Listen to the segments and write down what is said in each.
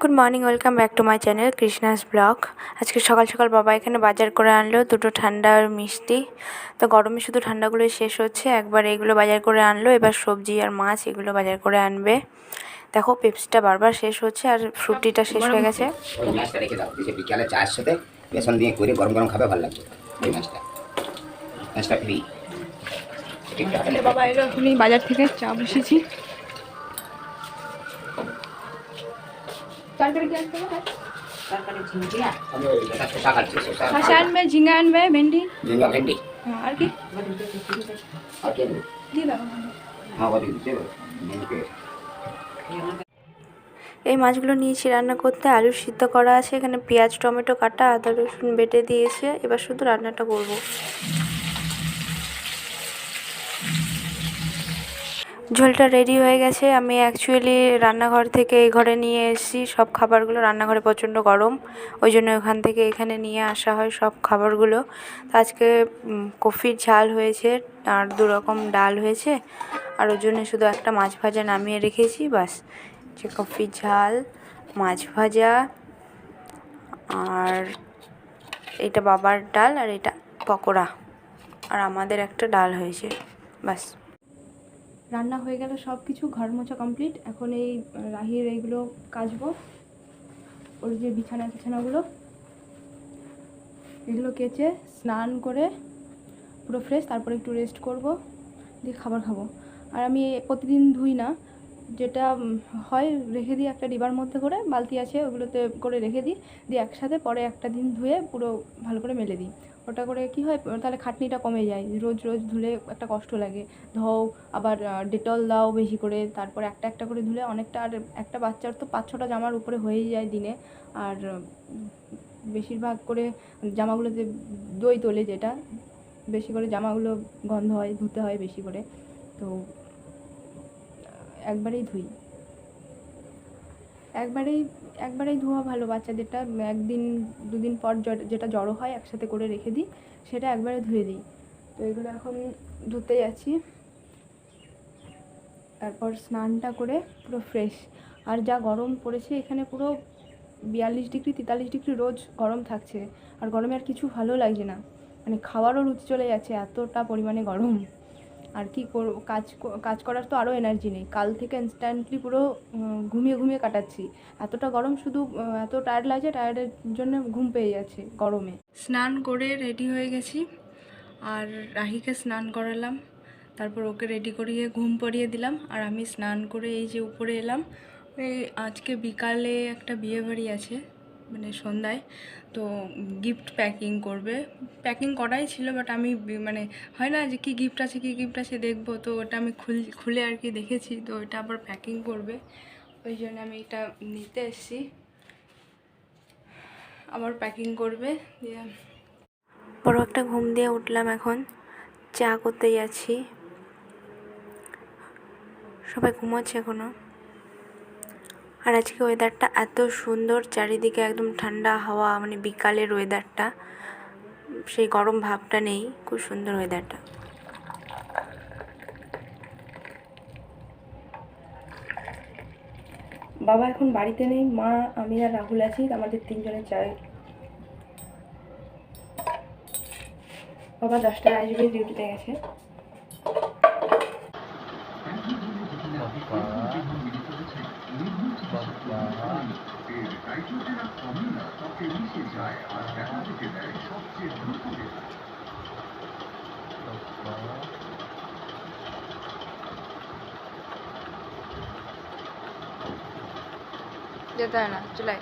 Good morning, welcome back to my channel Krishna's blog. আজকে সকাল সকাল বাবা এখানে বাজার করে আনলো দুটো ঠান্ডা আর মিষ্টি। তো গরমে শুধু ঠান্ডাগুলোই শেষ হচ্ছে, একবার এগুলো বাজার করে আনলো, এবার সবজি আর মাছ এগুলো বাজার করে আনবে। দেখো পেপসিটা বারবার শেষ হচ্ছে আর ফ্রুটিটা শেষ হয়ে গেছে। ওই মাছটা রেখে দাও, যে বিকালে চায়ের সাথে বেসন দিয়ে করে গরম গরম খাবে, ভালো লাগবে। ওই মাছটা ফ্রি। বাবা এলো এখনই বাজার থেকে, চা বসেছি। তরকারি কি আনতে হবে? শসা আনবে, ঝিঙ্গা আনবে, ভেন্ডি। ভেন্ডি আর কি আর কি আনবে? দিয়ে দাও। হ্যাঁ, ওই দিতে হবে। এই মাছগুলো নিয়েছি রান্না করতে। আলু সিদ্ধ করা আছে, এখানে পেঁয়াজ টমেটো কাটা, আদা রসুন বেটে দিয়েছে, এবার শুধু রান্নাটা করব। ঝোলটা রেডি হয়ে গেছে। আমি অ্যাকচুয়ালি রান্নাঘর থেকে এই ঘরে নিয়ে এসেছি সব খাবারগুলো। রান্নাঘরে প্রচণ্ড গরম, ওই জন্য ওখান থেকে এখানে নিয়ে আসা হয় সব খাবারগুলো। তো আজকে কফির ঝাল হয়েছে আর 2 রকম ডাল হয়েছে, আর ওর জন্য শুধু একটা মাছ ভাজা নামিয়ে রেখেছি, বাস। যে কফির ঝাল, মাছ ভাজা, আর এটা বাবার ডাল, আর এটা পকোড়া, আর আমাদের একটা ডাল হয়েছে, বাস। রান্না হয়ে গেল, সব কিছু ঘর মোছা কমপ্লিট। এখন এই রাহির এইগুলো কাচবো, ওর যে বিছানাগুলো এগুলো কেচে স্নান করে পুরো ফ্রেশ, তারপরে একটু রেস্ট করব, দিয়ে খাবার খাবো। আর আমি প্রতিদিন ধুই না, যেটা হয় রেখে দিই একটা ডিবার মধ্যে করে, বালতি আছে ওগুলোতে করে রেখে দিই, দিয়ে একসাথে পরে একটা দিন ধুয়ে পুরো ভালো করে মেলে দিই। ওটা করে কি হয়, তাহলে খাটনিটা কমে যায়। রোজ রোজ ধুলে একটা কষ্ট লাগে, ধোও, আবার ডেটল দাও বেশি করে, তারপর একটা একটা করে ধুলে অনেকটা। আর একটা বাচ্চার তো 5-6টা জামার উপরে হয়েই যায় দিনে, আর বেশিরভাগ করে জামাগুলোতে দই তোলে, যেটা বেশি করে জামাগুলো গন্ধ হয়, ধুতে হয় বেশি করে। তো একবারেই ধুই, একবারেই ধোয়া ভালো। বাচ্চাদেরটা 1-2 দিন পর যেটা জড়ো হয় একসাথে করে রেখে দিই, সেটা একবারে ধুয়ে দিই। তো এগুলো এখন ধুতে যাচ্ছি, তারপর স্নানটা করে পুরো ফ্রেশ। আর যা গরম পড়েছে এখানে, পুরো 42 ডিগ্রি 43 ডিগ্রি রোজ গরম থাকছে, আর গরমে আর কিছু ভালো লাগছে না, মানে খাওয়ারও রুচি চলে যাচ্ছে, এতটা পরিমাণে গরম। আর কি করব, কাজ করার তো আরও এনার্জি নেই। কাল থেকে ইনস্ট্যান্টলি পুরো ঘুমিয়ে কাটাচ্ছি, এতটা গরম। শুধু এত টায়ার্ড লাগছে, টায়ার্ডের জন্য ঘুম পেয়ে যাচ্ছে গরমে। স্নান করে রেডি হয়ে গেছি, আর রাহিকে স্নান করালাম, তারপর ওকে রেডি করিয়ে ঘুম পাড়িয়ে দিলাম, আর আমি স্নান করে এই যে উপরে এলাম। এই আজকে বিকালে একটা বিয়েবাড়ি আছে, মানে সন্ধ্যায়, তো গিফট প্যাকিং করাই ছিল, বাট আমি মানে হয় না যে কী গিফট আছে দেখবো, তো ওটা আমি খুলে আর কি দেখেছি, তো ওটা আবার প্যাকিং করবে, ওই জন্য আমি এটা নিতে এসেছি। আবার প্যাকিং করবে, দিয়ে বড় একটা ঘুম দিয়ে উঠলাম, এখন চা করতে যাচ্ছি। সবাই ঘুমোচ্ছে এখনো। আর আজকে ওয়েদারটা এত সুন্দর, চারিদিকে একদম ঠান্ডা হাওয়া, মানে বিকালের ওয়েদারটা, সেই গরম ভাবটা নেই, খুব সুন্দর ওয়েদারটা। বাবা এখন বাড়িতে নেই, মা, আমি আর রাহুল আছি, আমাদের 3জনের চাই। বাবা 10টায় আসবে, ডিউটিতে গেছে। যেতে হয় না, চলে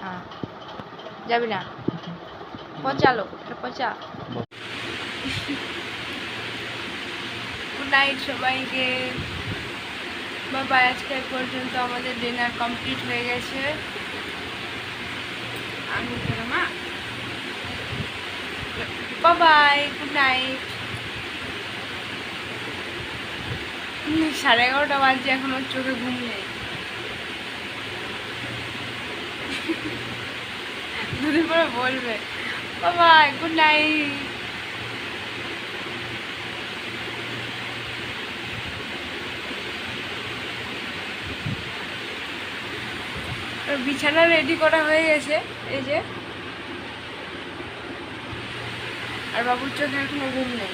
হ্যাঁ, যাবি না, পচালো, পচা। গুড নাইট সবাইকে। বাবা আজকে পর্যন্ত আমাদের ডিনার কমপ্লিট হয়ে গেছে। আমি মা, বাবাই, গুড নাইট। 11:30 বাজছে, এখন ওর চোখে ঘুম নেই। দুদিন পরে বলবে বাবাই, গুড নাইট। তো বিছানা রেডি করা হয়ে গেছে এই যে, আর বাবুর চোখে এখনো ঘুম নেই।